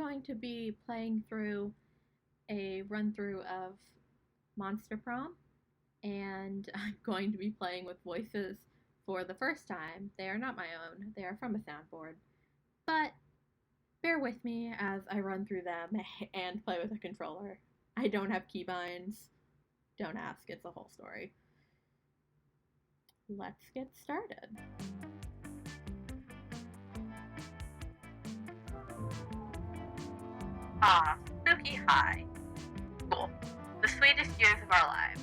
going to be playing through a run-through of Monster Prom, and I'm going to be playing with voices for the first time. They are not my own, they are from a soundboard, but bear with me as I run through them and play with a controller. I don't have keybinds. Don't ask, it's a whole story. Let's get started. Spooky high. Cool. The sweetest years of our lives.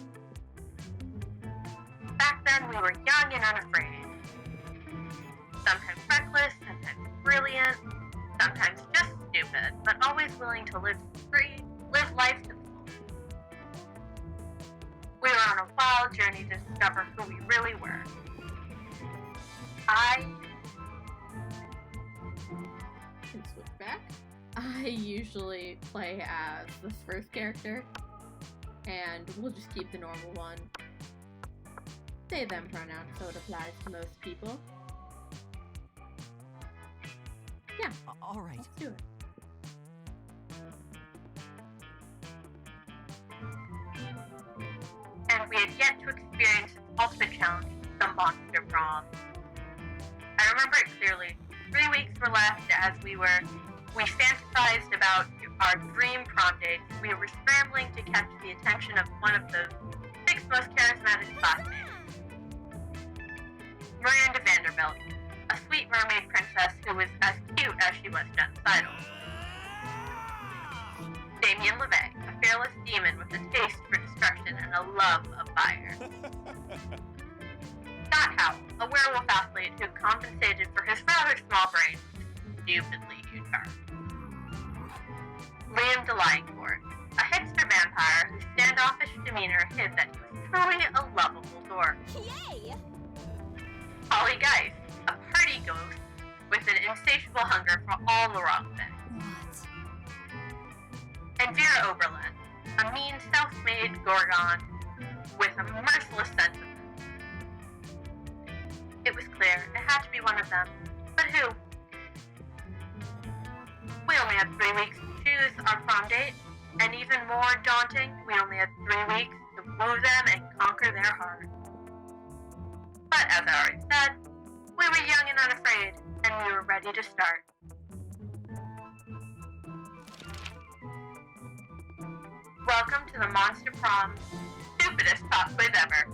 Back then, we were young and unafraid. Sometimes reckless, sometimes brilliant, sometimes just stupid, but always willing to live life to the fullest. We were on a wild journey to discover who we really were. I can switch back. I usually play as this first character, and we'll just keep the normal one. They, them pronoun, so it applies to most people. Yeah. All right. Let's do it. And we had yet to experience its ultimate challenge, the Monster Prom. I remember it clearly. 3 weeks were left as we fantasized about our dream prom dates. We were scrambling to catch the attention of one of the 6 most charismatic classmates. Miranda Vanderbilt, a sweet mermaid princess who was as cute as she was genocidal. Damien LeVay, a fearless demon with a taste for destruction and a love of fire. Scott Howell, a werewolf athlete who compensated for his rather small brain with stupidly huge heart. Liam DeLioncourt, a hipster vampire whose standoffish demeanor hid that he was truly a lovable dork. Yay! Holly Geist, a party ghost with an insatiable hunger for all the wrong things. What? And Vera Oberlin, a mean self-made gorgon with a merciless sense of humor. It was clear it had to be one of them, but who? We only had 3 weeks to choose our prom date, and even more daunting, we only had 3 weeks to woo them and conquer their heart. But as I already said, we were young and unafraid, and we were ready to start. Welcome to the Monster Prom, stupidest pop quiz ever.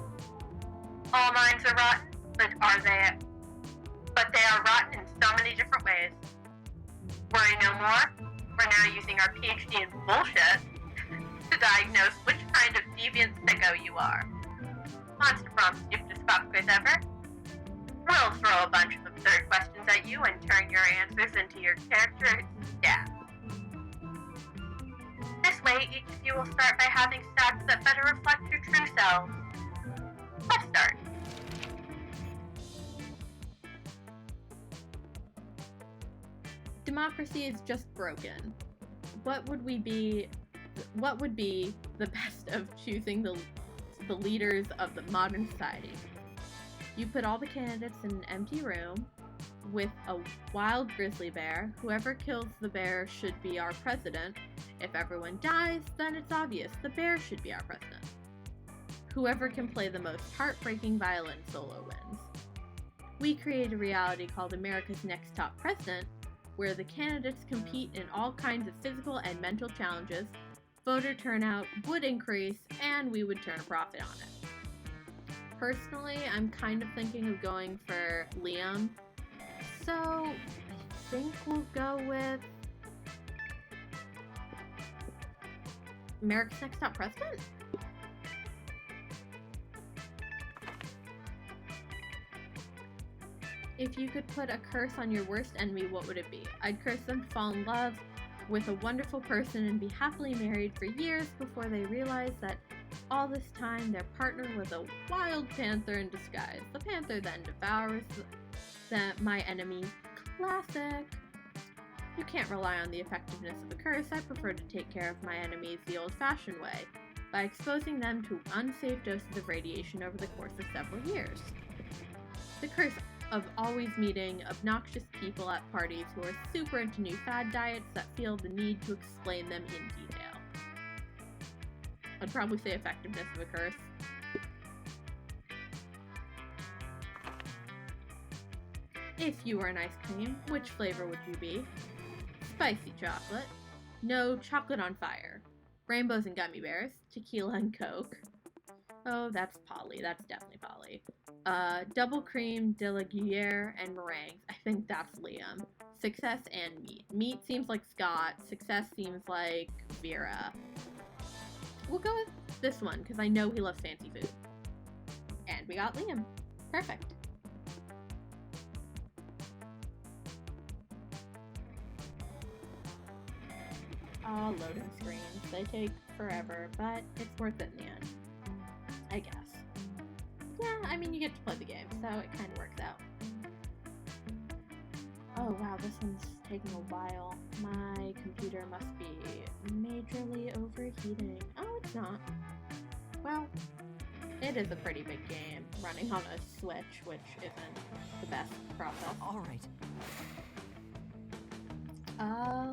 All minds are rotten, but they are rotten in so many different ways. Worry no more, we're now using our PhD in bullshit to diagnose which kind of deviant sicko you are. Monster Prom, stupidest pop quiz ever. We'll throw a bunch of absurd questions at you and turn your answers into your character's stats. This way, each of you will start by having stats that better reflect your true selves. Let's start. Democracy is just broken. What would be the best of choosing the leaders of the modern society? You put all the candidates in an empty room with a wild grizzly bear. Whoever kills the bear should be our president. If everyone dies, then it's obvious the bear should be our president. Whoever can play the most heartbreaking violin solo wins. We create a reality called America's Next Top President, where the candidates compete in all kinds of physical and mental challenges. Voter turnout would increase, and we would turn a profit on it. Personally, I'm kind of thinking of going for Liam, so I think we'll go with America's Next Top President? If you could put a curse on your worst enemy, what would it be? I'd curse them to fall in love with a wonderful person and be happily married for years before they realize that all this time their partner was a wild panther in disguise. The panther then devours my enemy. Classic! You can't rely on the effectiveness of a curse. I prefer to take care of my enemies the old-fashioned way, by exposing them to unsafe doses of radiation over the course of several years. The curse of always meeting obnoxious people at parties who are super into new fad diets that feel the need to explain them in detail. I'd probably say effectiveness of a curse. If you were an ice cream, which flavor would you be? Spicy chocolate. No, chocolate on fire. Rainbows and gummy bears. Tequila and Coke. Oh, that's Polly. That's definitely Polly. Double cream, de la Gruyere, and meringues. I think that's Liam. Success and meat. Meat seems like Scott. Success seems like Vera. We'll go with this one, because I know he loves fancy food. And we got Liam. Perfect. Oh, loading screens. They take forever, but it's worth it in the end. I guess. Yeah, I mean, you get to play the game, so it kind of works out. Oh wow, this one's taking a while. My computer must be majorly overheating. Oh, it's not. Well, it is a pretty big game, running on a Switch, which isn't the best process. Alright.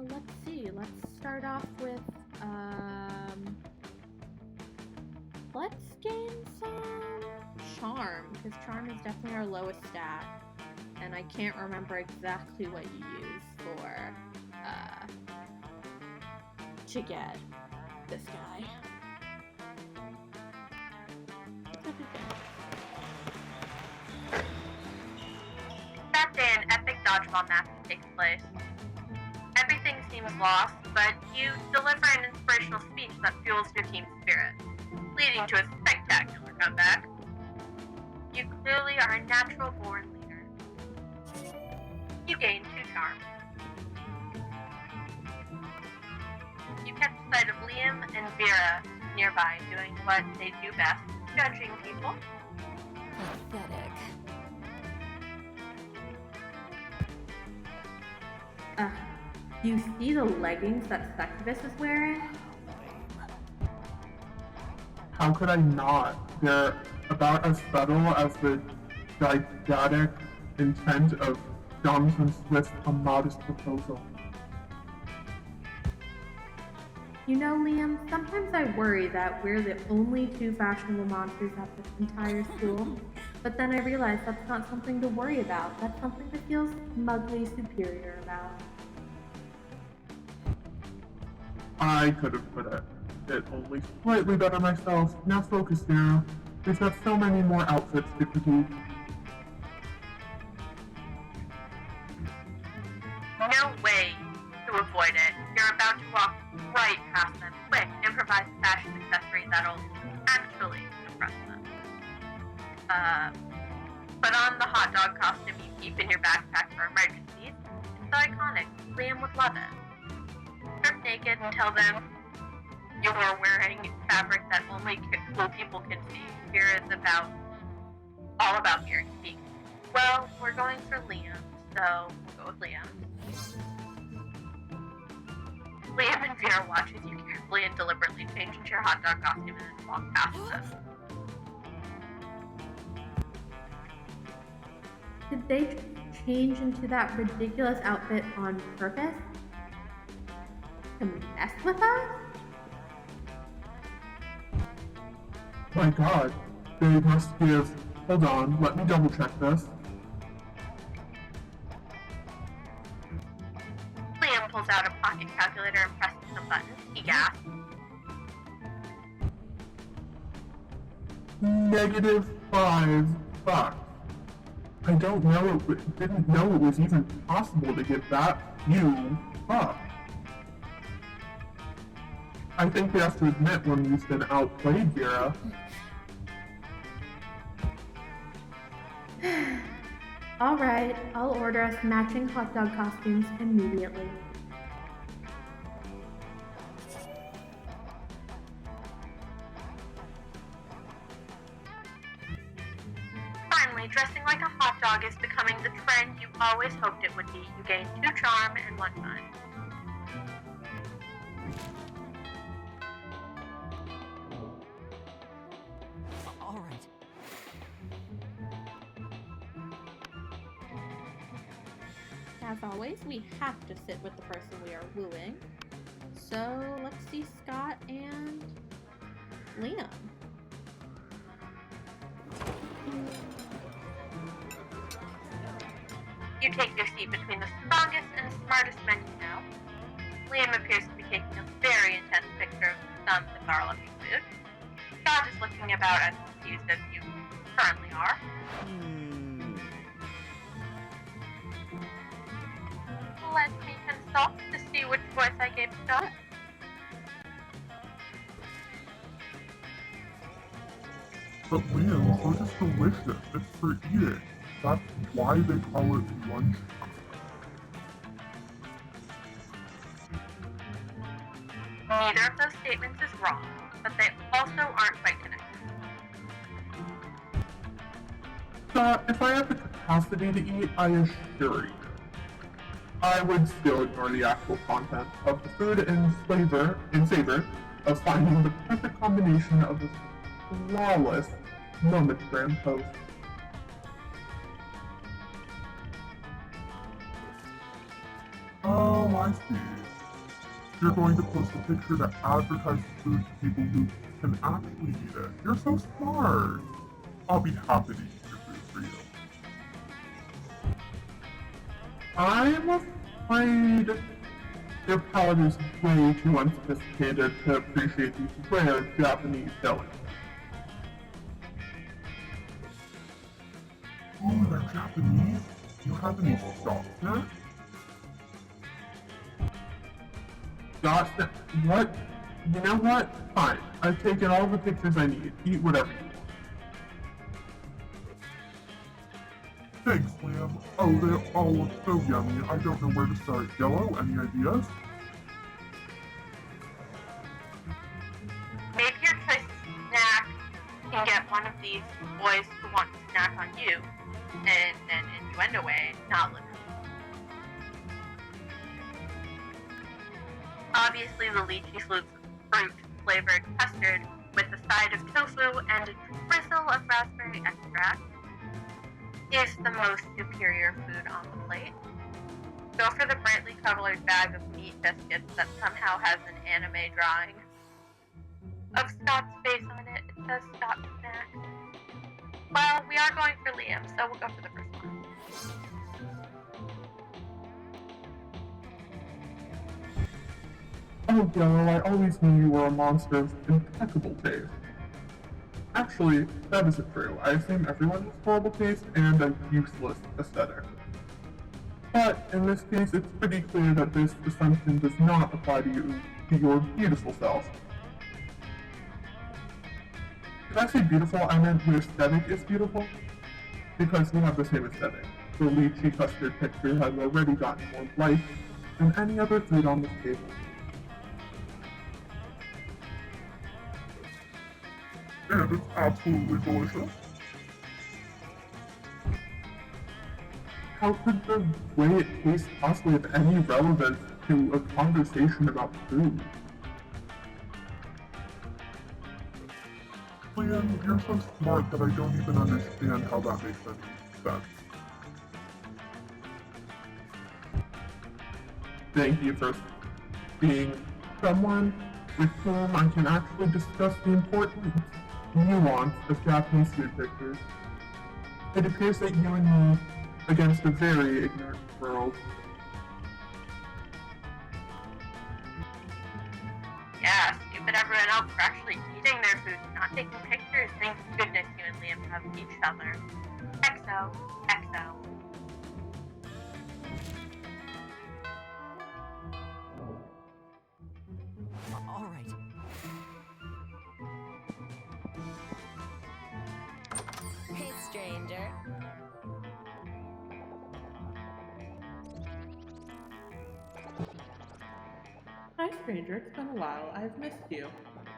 Let's see. Let's start off with, let's gain some charm, because charm is definitely our lowest stat, and I can't remember exactly what you use for, to get this guy. That day, an epic dodgeball match takes place. Everything seems lost, but you deliver an inspirational speech that fuels your team's spirit, leading to a spectacular comeback. You clearly are a natural-born leader. You gain 2 charms. You catch sight of Liam and Vera nearby doing what they do best, judging people. Pathetic. Do you see the leggings that Succubus is wearing? How could I not? They're about as subtle as the gigantic intent of Jonathan Swift's A Modest Proposal. You know, Liam, sometimes I worry that we're the only 2 fashionable monsters at this entire school. But then I realize that's not something to worry about. That's something to feel smugly superior about. I could have put it only slightly better myself. Now focus, Vera. We have so many more outfits to critique. No way to avoid it. You're about to walk right past them. Quick, improvise a fashion accessory that'll actually impress them. Put on the hot dog costume you keep in your backpack for emergencies. It's so iconic. Liam would love it. Strip naked and tell them you are wearing fabric that only cool people can see. Here is all about hearing speak. Well, we're going for Liam, so we'll go with Liam. Liam and Vera watch as you carefully and deliberately change into your hot dog costume and then walk past them. Did they change into that ridiculous outfit on purpose? To mess with us? My god, they must give... Hold on, let me double check this. Liam pulls out a pocket calculator and presses some buttons. He gasps. -$5. I didn't know it was even possible to get that few bucks. I think we have to admit when we've been outplayed, Vera. Alright, I'll order us matching hot dog costumes immediately. Finally, dressing like a hot dog is becoming the trend you always hoped it would be. You gain 2 charm and 1 fun. Alright. as always, we have to sit with the person we are wooing. So let's see Scott and Liam. You take your seat between the strongest and smartest men you know. Liam appears to be taking a very intense picture of the sun with garlicky food. Scott is looking about as confused as you currently are. Let me consult to see which voice I gave Scott. But Liam, food is delicious. It's for eating. That's why they call it lunch. Neither of those statements is wrong, but they also aren't quite connected. If I have the capacity to eat, I assure you, I would still ignore the actual content of the food and savor of finding the perfect combination of this flawless moment-gram post. Oh, I see. You're going to post a picture that advertises food to people who can actually eat it. You're so smart. I'll be happy to eat your food for you. I'm afraid your palate is way too unsophisticated to appreciate these rare Japanese delicacies. Oh, they're Japanese? Do you have any sauce there? Gosh, what? You know what? Fine. I've taken all the pictures I need. Eat whatever you want. Thanks, Liam. Oh, they all look so yummy. I don't know where to start. Yellow, any ideas? Maybe your choice of snack can get one of these boys to want to snack on you in an innuendo way, not literally. Obviously, the lychee fruit-flavored custard with a side of tofu and a drizzle of raspberry extract is the most superior food on the plate. Go for the brightly colored bag of meat biscuits that somehow has an anime drawing of Scott's face on it. It says Scott Snack. Well, we are going for Liam, so we'll go for the first one. Oh, Yellow, I always knew you were a monster of impeccable taste. Actually, that isn't true. I assume everyone has horrible taste and a useless aesthetic. But in this case, it's pretty clear that this assumption does not apply to you, to your beautiful self. Did I say beautiful? I meant your aesthetic is beautiful? Because we have the same aesthetic. The lychee custard picture has already gotten more life than any other food on this table. And it's absolutely delicious. How could the way it tastes possibly have any relevance to a conversation about food? Liam, you're so smart that I don't even understand how that makes any sense. Thank you for being someone with whom I can actually discuss the important nuance of Japanese food pictures. It appears that you and me, against a very ignorant world. Yeah, stupid everyone else for actually eating their food and not taking pictures. Thank goodness you and Liam have each other. XO, XO. All right. Hey, stranger. Hi, stranger. It's been a while. I've missed you.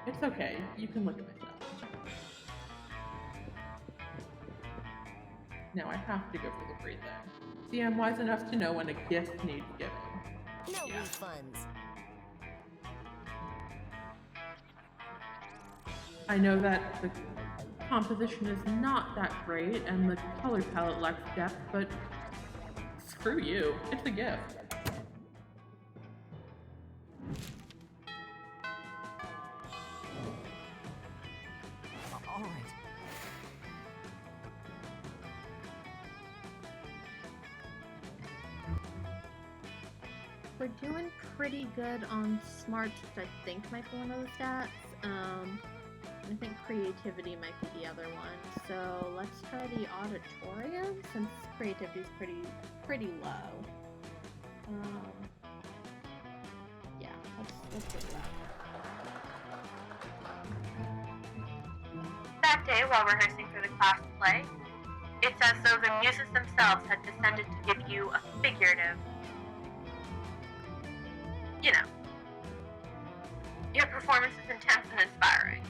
It's okay. You can look at myself. Now I have to go for the free thing. See, I'm wise enough to know when a gift needs giving. No Yeah. refunds. I know that the composition is not that great and the color palette lacks depth, but Screw you. It's a gift. All right. We're doing pretty good on smarts, which I think might be one of the stats. I think creativity might be the other one. So let's try the auditorium since creativity is pretty low. Yeah, let's go with that. That day, while rehearsing for the class play, it's as though the muses themselves had descended to give you a figurative, your performance is intense and inspiring.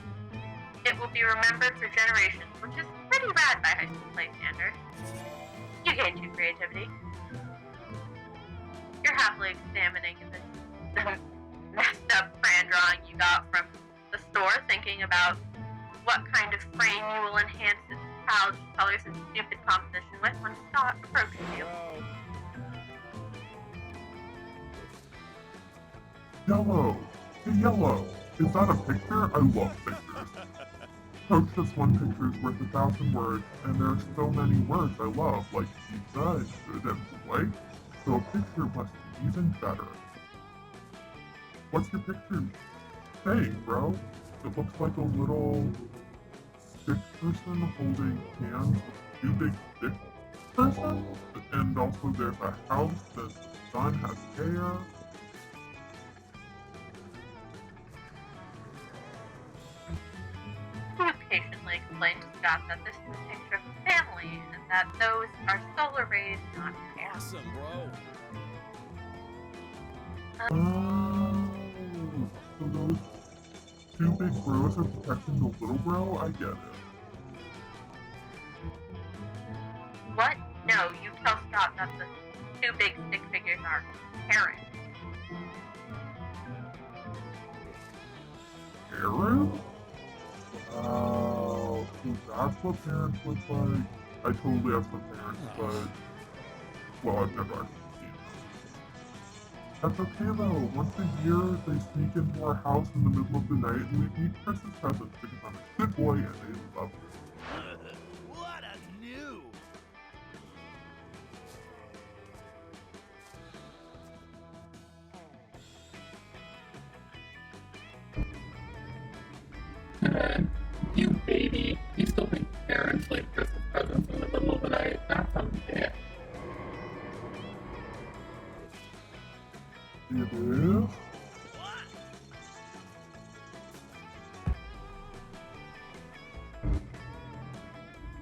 It will be remembered for generations, which is pretty rad by high school play standards. You gained 2 creativity. You're happily examining the messed up crayon drawing you got from the store, thinking about what kind of frame you will enhance its colors and stupid composition with when Scott approaches you. Yellow! Hey, Yellow! Is that a picture? I love pictures. Coach says one picture is worth 1,000 words, and there are so many words I love, like pizza and good and boy, so a picture must be even better. What's your picture saying, bro? It looks like a little stick person holding hands with 2 big stick persons, and also there's a house and the sun has hair. You patiently explain to Scott that this is a picture of a family, and that those are solar rays, not hair. Awesome, bro. Oh, so those 2 big bros are protecting the little bro? I get it. What? No, you tell Scott that the 2 big stick figures are parents. Parents? Wow, so that's what parents look like? I totally have some parents, but... well, I've never actually seen them. That's okay though. Once a year, they sneak into our house in the middle of the night and leave me Christmas presents because I'm a good boy and they love me. What a noob! You baby. You still think parents leave Christmas presents in the middle of the night? That's unfair. It is?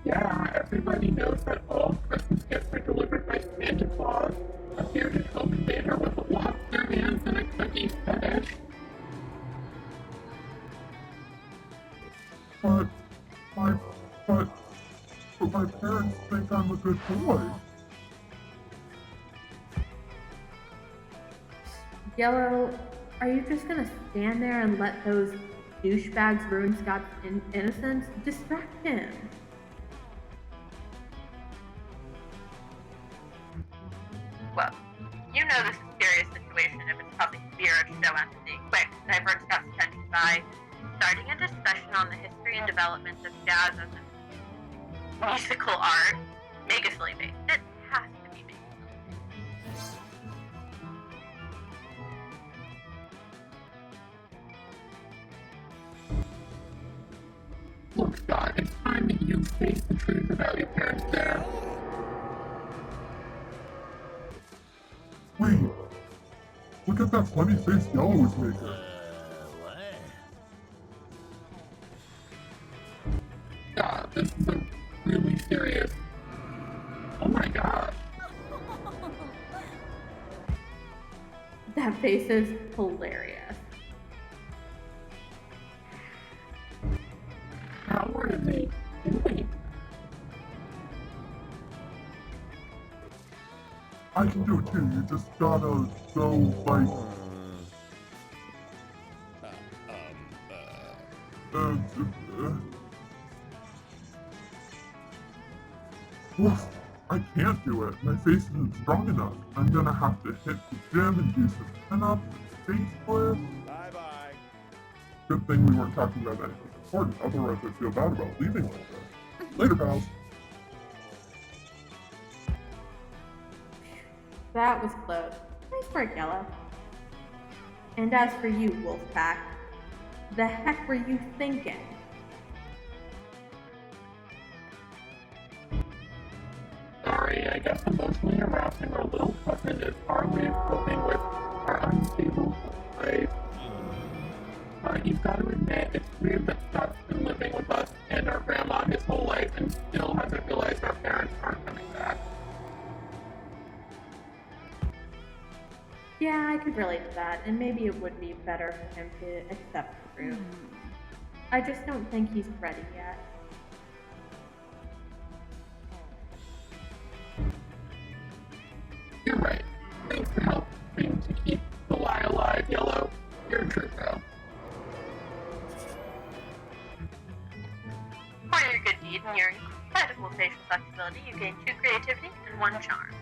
Yeah, everybody knows that all Christmas gifts are delivered by Santa Claus, a bearded home invader with a lobster hands and a cookie fetish. But my parents think I'm a good boy. Yellow, are you just gonna stand there and let those douchebags ruin Scott's innocence? Distract him. Well, you know this is a serious situation if it's causing fear of show entity. Quick, divert Scott's attention by starting a discussion on the history and development of jazz as a musical art. Mega silly based. It has to be mega silly. Look, Scott, it's time that you face the truth about your parents there. Wait, look at that funny face Yellow is making. What? God, this is a really serious. Oh my god. That face is hilarious. How are they doing? I can do it too, you just gotta go, like, woof. I can't do it. My face isn't strong enough. I'm gonna have to hit the gym and do some chin-ups and face splits. Bye-bye. Good thing we weren't talking about anything important, otherwise I'd feel bad about leaving like this. Later, pals. That was close. Nice work, Yellow. And as for you, Wolfpack, the heck were you thinking? Sorry, I guess emotionally harassing our little cousin is our way of coping with our unstable life. You've got to admit, it's weird that Scott's been living with us and our grandma his whole life and still hasn't realized our parents aren't coming back. Yeah, I could relate to that, and maybe it would be better for him to accept the truth. I just don't think he's ready yet. You're right. Thanks for helping to keep the lie alive, Yellow. You're a true girl. For your good deed and your incredible facial flexibility, you gain 2 creativity and 1 charm.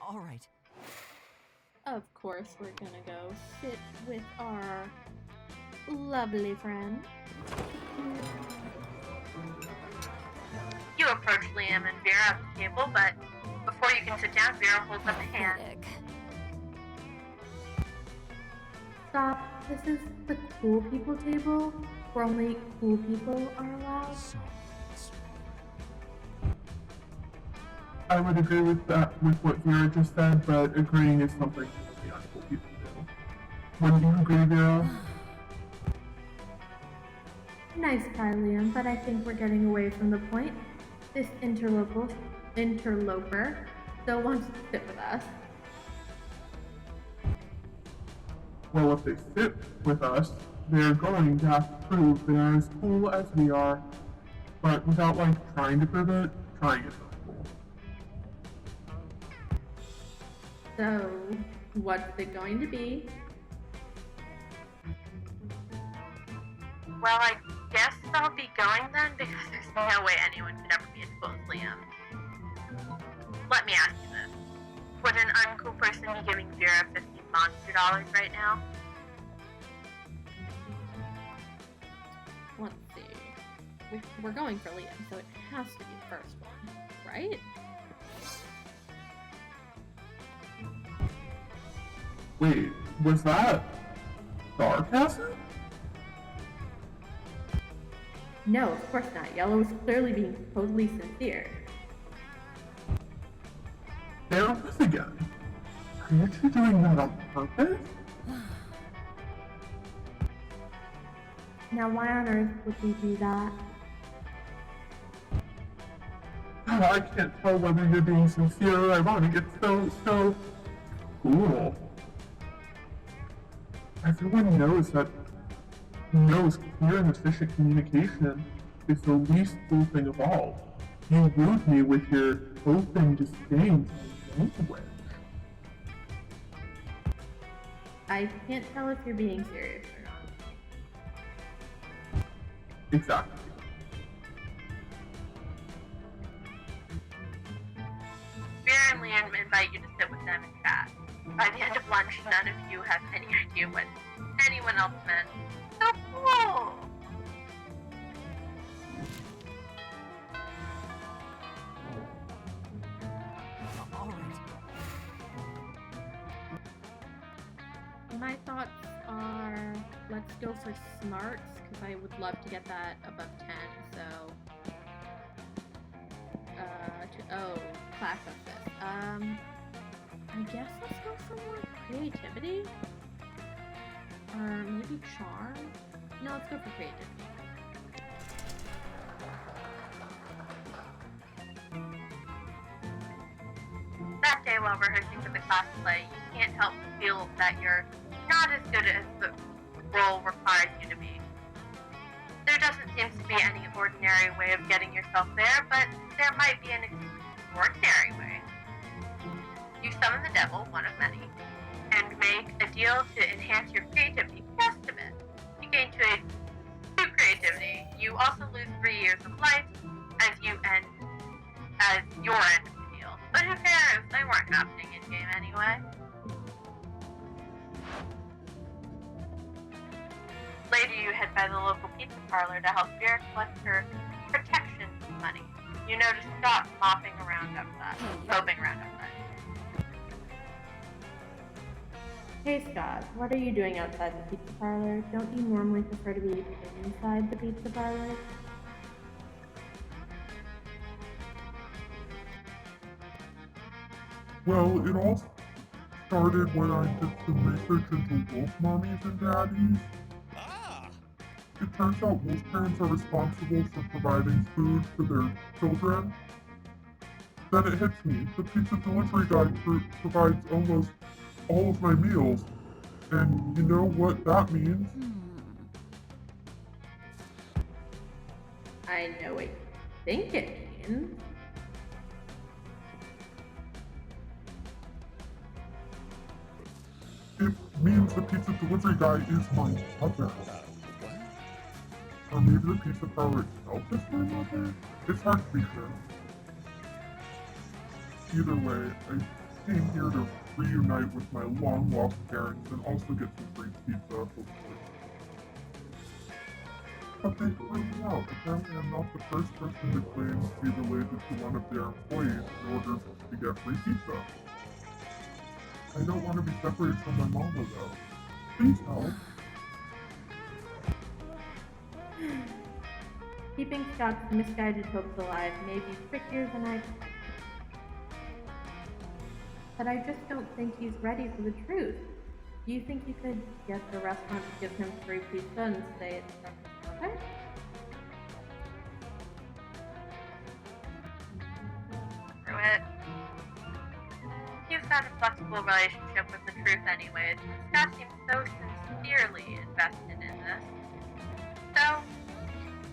All right. Of course, we're gonna go sit with our lovely friend. You approach Liam and Vera at the table, but before you can sit down, Vera holds up a hand. Stop. This is the cool people table, where only cool people are allowed. So sweet. I would agree with that, with what Vera just said, but agreeing is something the uncool people do. Wouldn't you agree, Vera? Nice try, Liam, but I think we're getting away from the point. This interloper still wants to sit with us. Well, if they sit with us, they're going to have to prove they're as cool as we are. But without, like, trying to prove it, trying is not cool. So, what's it going to be? Well, I guess I'll be going then, because there's no way anyone could ever be as cool as Liam. Let me ask you this. Would an uncool person be giving Vera $15 monster right now? Let's see. We're going for Liam, so it has to be the first one, right? Wait, was that sarcasm? No, of course not. Yellow is clearly being totally sincere. There it was again. Are you two doing that on purpose? Now, why on earth would we do that? I can't tell whether you're being sincere or ironic. It's so cool. Everyone knows clear and efficient communication is the least cool thing of all. You wooed me with your open disdain for language. I can't tell if you're being serious or not. Exactly. Vera and Liam invite you to sit with them and chat. By the end of lunch, none of you have any idea what anyone else meant. So cool! All right. My thoughts are, let's go for smarts, because I would love to get that above 10, so... class of this. I guess let's go for more creativity? Or maybe charm? No, let's go for creativity. That day while rehearsing for the class play, you can't help but feel that you're not as good as the role requires you to be. There doesn't seem to be any ordinary way of getting yourself there, but there might be an extraordinary way. You summon the devil, one of many, and make a deal to enhance your creativity just a bit. You gain 2 creativity. You also lose 3 years of life as your end of the deal. But who cares? They weren't happening in game anyway. Later, you head by the local pizza parlor to help Vera collect her protection money. You notice Scott moping around outside. Hey Scott, what are you doing outside the pizza parlor? Don't you normally prefer to be inside the pizza parlor? Well, it all started when I did some research into wolf mommies and daddies. Ah! It turns out wolf parents are responsible for providing food for their children. Then it hits me. The pizza delivery guy provides almost all of my meals. And you know what that means? I know what you think it means. It means the pizza delivery guy is my mother. What? Or maybe the pizza parlor itself is my mother? It's hard to be sure. Either way, I came here to reunite with my long-lost parents and also get some free pizza, hopefully. But they threw me out. Apparently I'm not the first person to claim to be related to one of their employees in order to get free pizza. I don't want to be separated from my mama though. Please help. Keeping Scott's misguided hopes alive may be trickier than I expected. But I just don't think he's ready for the truth. Do you think you could get the restaurant to give him free pizza and say it's from his mother? Screw it. He's got a flexible relationship with the truth anyways. Scott seems so sincerely invested in this. So,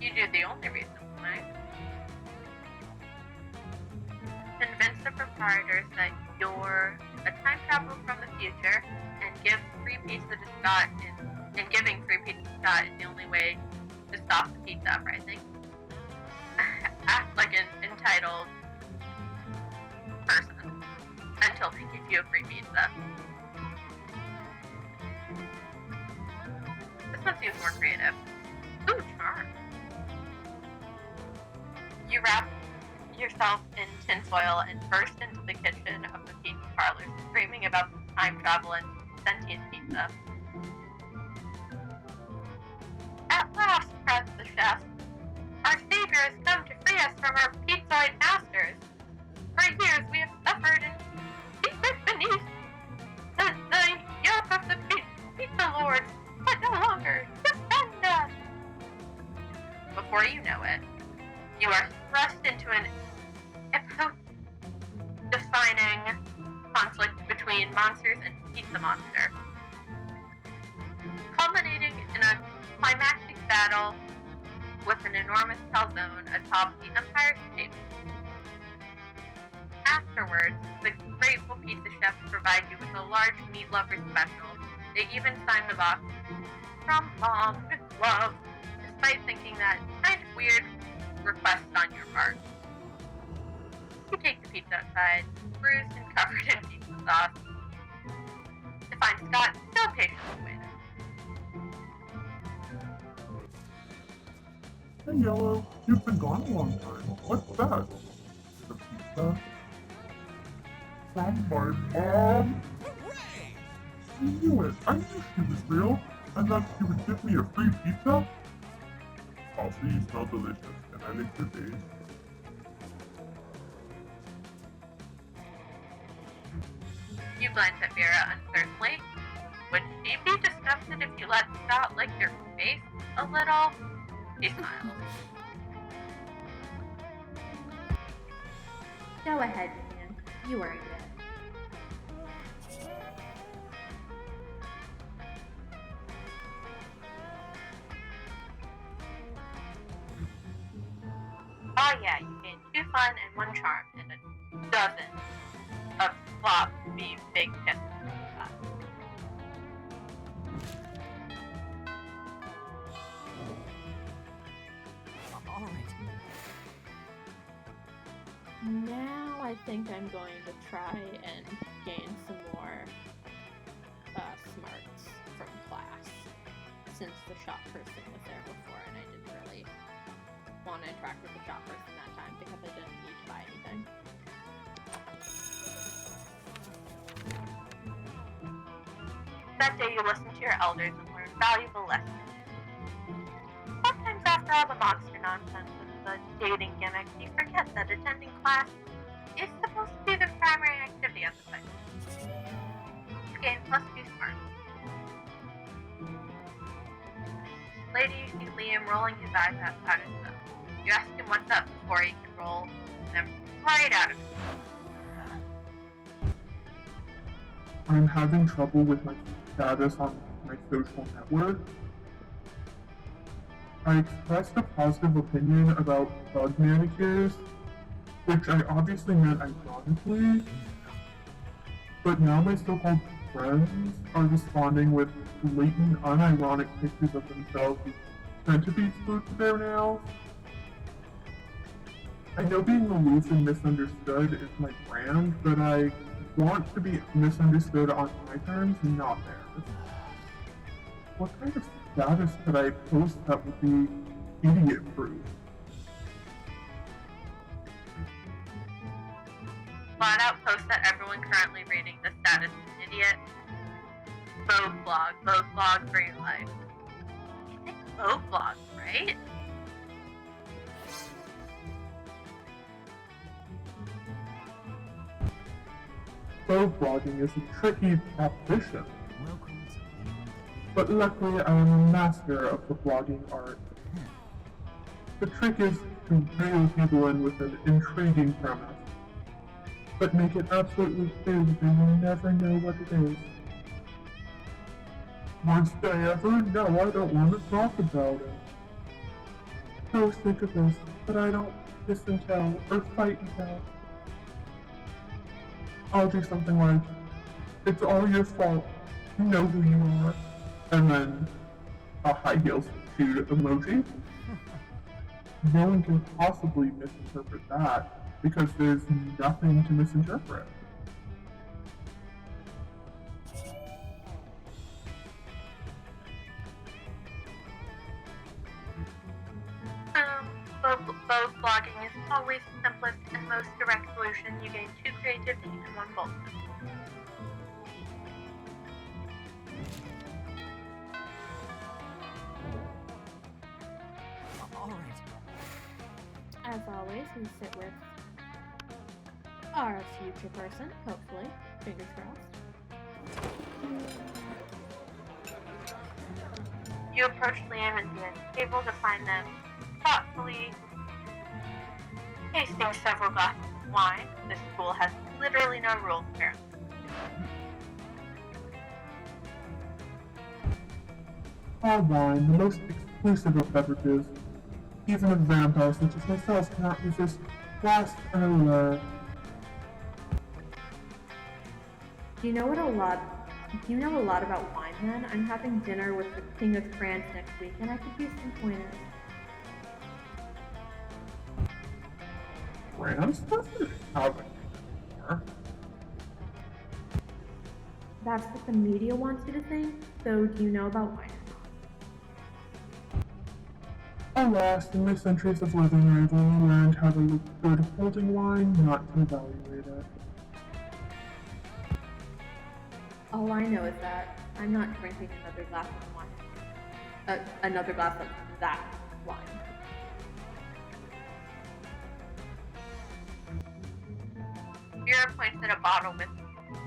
you do the only reasonable thing. Convince the proprietors that you're a time traveler from the future and give free pizza to Scott and giving free pizza to Scott is the only way to stop the pizza uprising. Act like an entitled person until they give you a free pizza. This one seems more creative. Ooh, charm. You wrap yourself in tinfoil and burst into the kitchen of the pizza parlor, screaming about time travel and sentient pizza. At last, cries the chef, our savior has come to free us from our pizzoid masters. For years we have suffered and secret beneath the yoke of the pizza lords, but no longer defend us. Before you know it, you are thrust into an epoch-defining conflict between monsters and pizza monster, culminating in a climactic battle with an enormous calzone atop the Empire State. Afterwards, the grateful pizza chefs provide you with a large meat lover special. They even sign the box, "From Mom with love," despite thinking that kind of weird request on your part. You take the pizza outside, bruised and covered in pizza sauce, to find Scott still patiently waiting. Hey Yellow, you've been gone a long time. What's that? The pizza? From my mom? Hooray! I knew it. I knew she was real. And that she would give me a free pizza? Also, you smell delicious, and I lick your face. You glance at Vera uncertainly. Would she be disgusted if you let Scott lick your face a little? He smiles. Go ahead, man. You earned it. Oh yeah, you gain 2 fun and 1 charm, and a dozen of slop be big tips. All right. Now I think I'm going to try and gain some more smarts from class, since the shop person was there before and I didn't really want to interact with the shop person that time because I didn't need to buy anything. That day you listened to your elders and learned valuable lessons. Sometimes after all the monster nonsense and the dating gimmicks, you forget that attending class is supposed to be the primary activity at the site. This game must be smart. Later you see Liam rolling his eyes out his mouth. You ask him what's up before he can roll them right out of it. I'm having trouble with my status on my social network. I expressed a positive opinion about bug manicures, which I obviously meant ironically, but now my so-called friends are responding with blatant, unironic pictures of themselves who tend to be glued to their nails. I know being aloof and misunderstood is my brand, but I want to be misunderstood on my terms, not theirs. What kind of status could I post that would be idiot-proof? Flat out post that everyone currently reading the status is an idiot. Vogue blog for your life. You think Vogue blog, right? Vogue blogging is a tricky proposition, Welcome to Unedited. but luckily I am a master of the blogging art. The trick is to reel people in with an intriguing premise, but make it absolutely clear that they will never know what it is. Once they ever know, I don't want to talk about it. So sick of this, but I don't kiss and tell or fight and tell. I'll do something like, "It's all your fault. You know who you are." And then a high heels shoe emoji. No one can possibly misinterpret that because there's nothing to misinterpret. Vogue blogging is always the simplest and most direct solution. You gain two creativity and one boldness. All right. As always, we sit with our future person, hopefully. Fingers crossed. You approach Liam and the table to find them thoughtfully tasting several glasses of wine. This school has literally no rules, apparently. All wine, the most exclusive of beverages. Even a vampire such as myself cannot resist glass and allure. Do you know a lot about wine then? I'm having dinner with the King of France next week and I could use some pointers. France doesn't have it anymore. That's what the media wants you to think, so do you know about wine? Alas, in my centuries of living, I've only learned how to look good holding wine, not to evaluate it. All I know is that I'm not drinking another glass of wine. Another glass of that wine. Vera points at a bottle with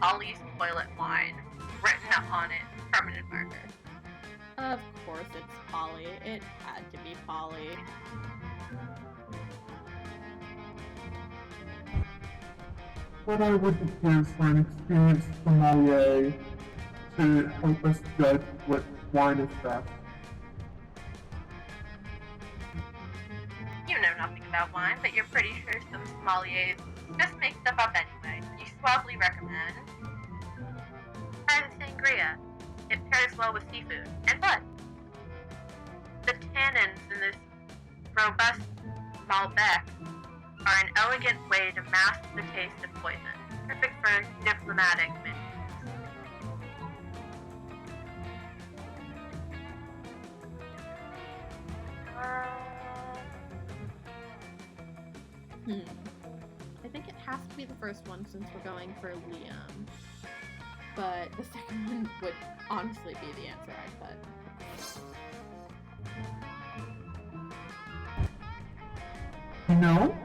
Ollie's toilet wine written on it in permanent marker. Of course it's Polly. It had to be Polly. What I wouldn't give for an experienced sommelier to help us judge what wine is best. You know nothing about wine, but you're pretty sure some sommeliers just make stuff up anyway. You suavely recommend try the sangria. It pairs well with seafood and blood. The tannins in this robust Malbec are an elegant way to mask the taste of poison, perfect for diplomatic menus. I think it has to be the first one since we're going for Liam. But the second one would honestly be the answer I put. You know,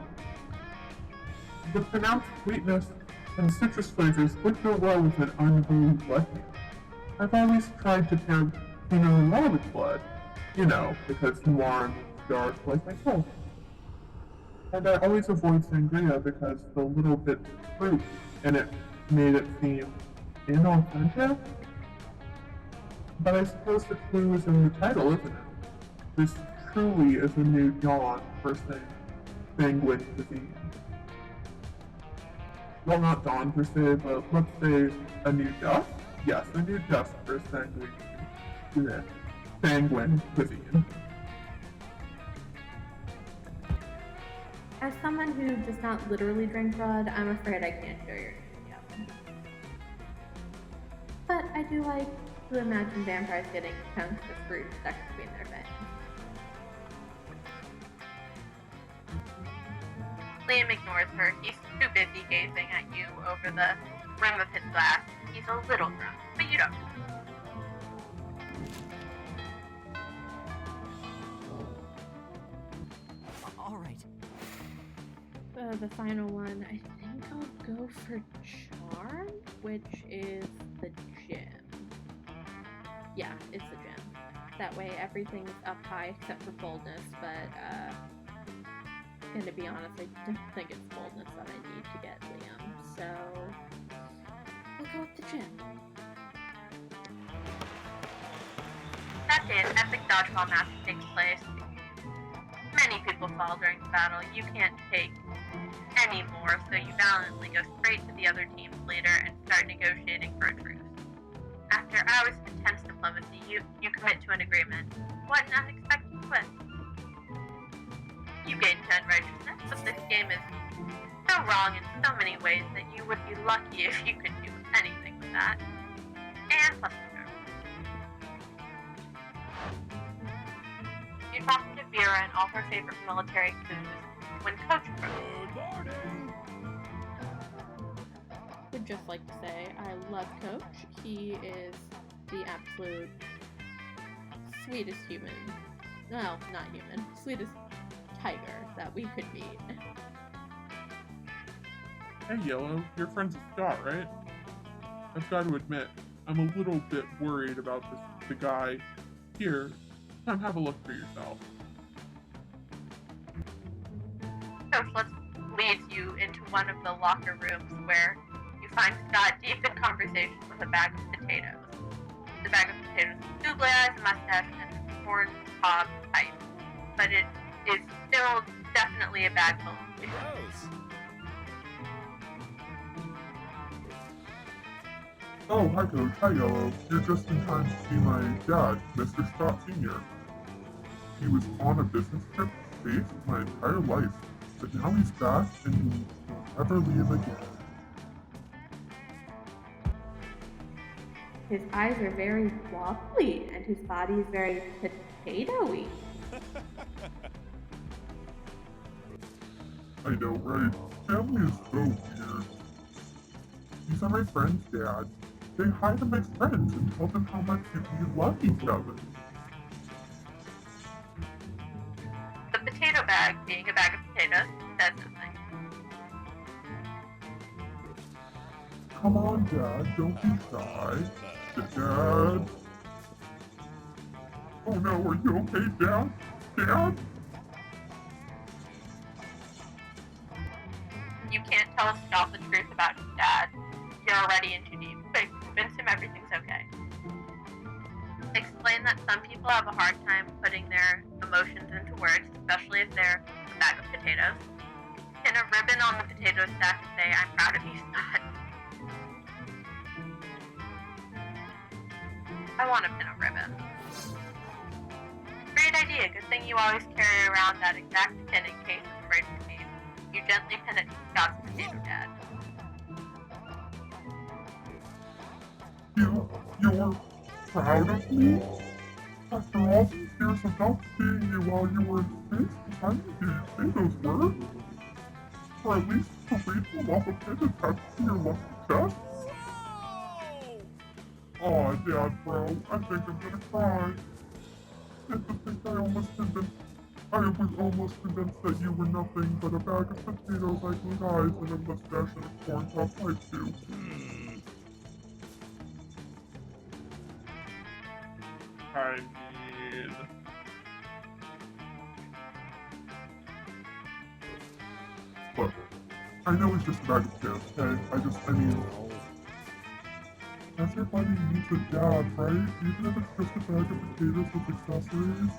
the pronounced sweetness and citrus flavors would go well with an unholy blood meal. I've always tried to pair Pinot Noir with blood, you know, because Noir means dark like my soul. And I always avoid sangria because the little bit of fruit in it made it seem inauthentic. But I suppose the clue is in the title, isn't it? This truly is a new dawn for sanguine cuisine. Well, not dawn per se, but let's say a new dusk? Yes, a new dusk for sanguine cuisine. As someone who does not literally drink blood, I'm afraid I can't share your enthusiasm. But I do like to imagine vampires getting chunks of fruit stuck between their fangs. Liam ignores her. He's too busy gazing at you over the rim of his glass. He's a little drunk, but you don't know. All right. The final one, I think I'll go for charm, which is the gym. Yeah, it's the gym. That way everything's up high except for boldness, but gonna be honest, I don't think it's boldness that I need to get Liam, so we'll go with the gym. That day, an epic dodgeball match takes place. Many people fall during the battle. You can't take any more, so you valiantly go straight to the other team's leader and start negotiating for a truce. After hours of intense diplomacy, you commit to an agreement. What an unexpected twist. You gain 10 righteousness, but this game is so wrong in so many ways that you would be lucky if you could do anything with that. And plus the nerve. You talk to Vera and all her favorite military foods when Coach approaches. Good morning. Would just like to say I love Coach. He is the absolute sweetest human. No, not human. Sweetest tiger that we could meet. Hey Yellow, you're friends with Scott, right? I've got to admit, I'm a little bit worried about the guy here. Come have a look for yourself. Coach leads you into one of the locker rooms where you find Scott deep in conversation with a bag of potatoes. The bag of potatoes is double eyes, a mustache, and corn cob pipe. But it is still definitely a bag full of potatoes. Gross. Oh, hi Coach. Hi Yellow. You're just in time to see my dad, Mr. Scott Sr. He was on a business trip to space my entire life, but now he's back and he will never leave again. His eyes are very wobbly and his body is very potatoey. I know, right? Family is so weird. These are my friends, Dad. Say hi to my friends and tell them how much you love each other. The potato bag, being a bag of potatoes, says something. Come on, Dad, don't be shy. Dad? Oh no, are you okay, Dad? Dad? You can't tell Scott the truth about his dad. You're already in too deep, but convince him everything's okay. Explain that some people have a hard time putting their emotions into words, especially if they're a bag of potatoes. Pin a ribbon on the potato stack and say, I'm proud of you, Scott. I want a pin of ribbon. Great idea. Good thing you always carry around that exact pin in case of emergency. You gently pin it to Scott's potato dad. You're proud of me? After all these years of not seeing you while you were in space, how did you say those words? Or at least to read them off a pin attached to your lucky chest? Aw, Dad, bro, I think I'm gonna cry. And to think I was almost convinced that you were nothing but a bag of potatoes, ugly eyes, and a mustache and a corn-cob pipe too. I mean... Look, I know it's just a bag of chips, okay? I mean... Everybody needs a dad, right? Even if it's just a bag of potatoes with accessories.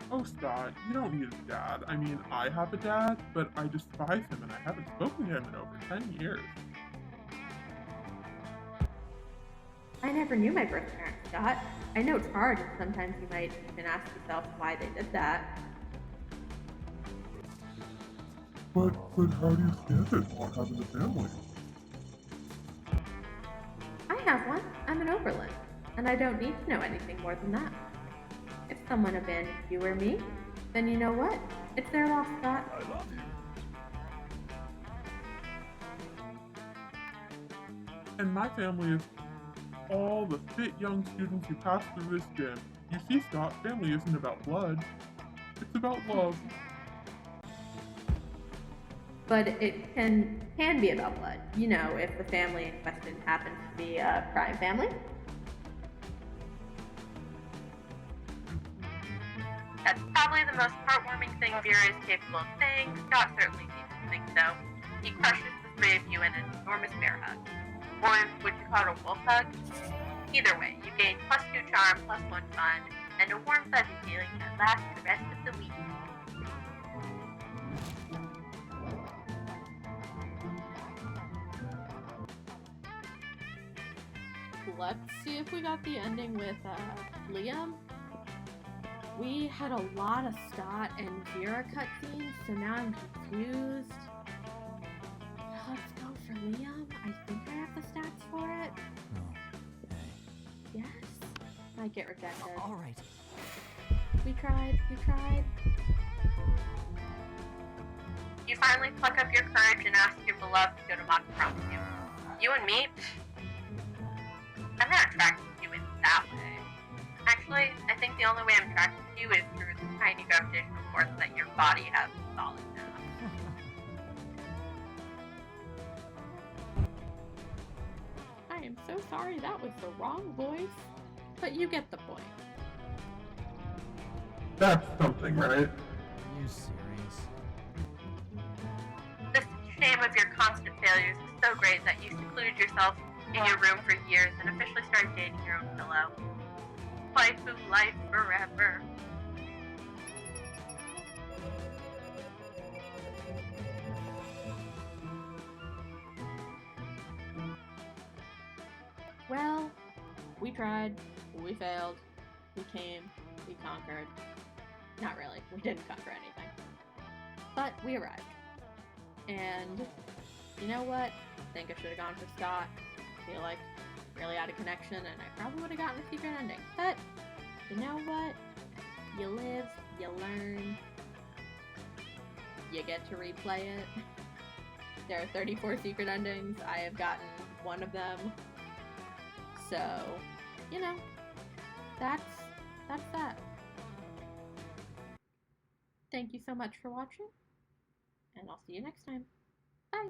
Oh, Scott, you don't need a dad. I mean, I have a dad, but I despise him and I haven't spoken to him in over 10 years. I never knew my birth parents, Scott. I know it's hard, and sometimes you might even ask yourself why they did that. But how do you stand it not having a family? I have one. I'm an overland, and I don't need to know anything more than that. If someone abandoned you or me, then you know what? It's their loss, Scott. I love you. And my family is all the fit young students who pass through this gym. You see, Scott, family isn't about blood. It's about love. But it can be about blood. You know, if the family in question happens to be a crime family. That's probably the most heartwarming thing Vera is capable of saying. Scott certainly seems to think so. He crushes the three of you in an enormous bear hug. Or would you call it a wolf hug? Either way, you gain +2 charm, +1 fun, and a warm fuzzy feeling that lasts the rest of the week. Let's see if we got the ending with Liam. We had a lot of Scott and Vera cutscenes, so now I'm confused. Let's go for Liam. I think I have the stats for it. Oh, hey. Yes. Might get rejected. All right. We tried. You finally pluck up your courage and ask your beloved to go to mock prom with you. You and me? I'm not attracted to you in that way. Actually, I think the only way I'm attracted to you is through the tiny gravitational force that your body has solid now. I am so sorry that was the wrong voice, but you get the point. That's something, right? Are you serious? The shame of your constant failures is so great that you secluded yourself in your room for years and officially started dating your own pillow. Waifu life forever. Well, we tried, we failed, we came, we conquered. Not really, we didn't conquer anything. But we arrived. And you know what? I think I should have gone for Scott. I feel like really out of connection and I probably would have gotten a secret ending. But you know what? You live, you learn, you get to replay it. There are 34 secret endings. I have gotten one of them. So, you know, that's that. Thank you so much for watching, and I'll see you next time. Bye!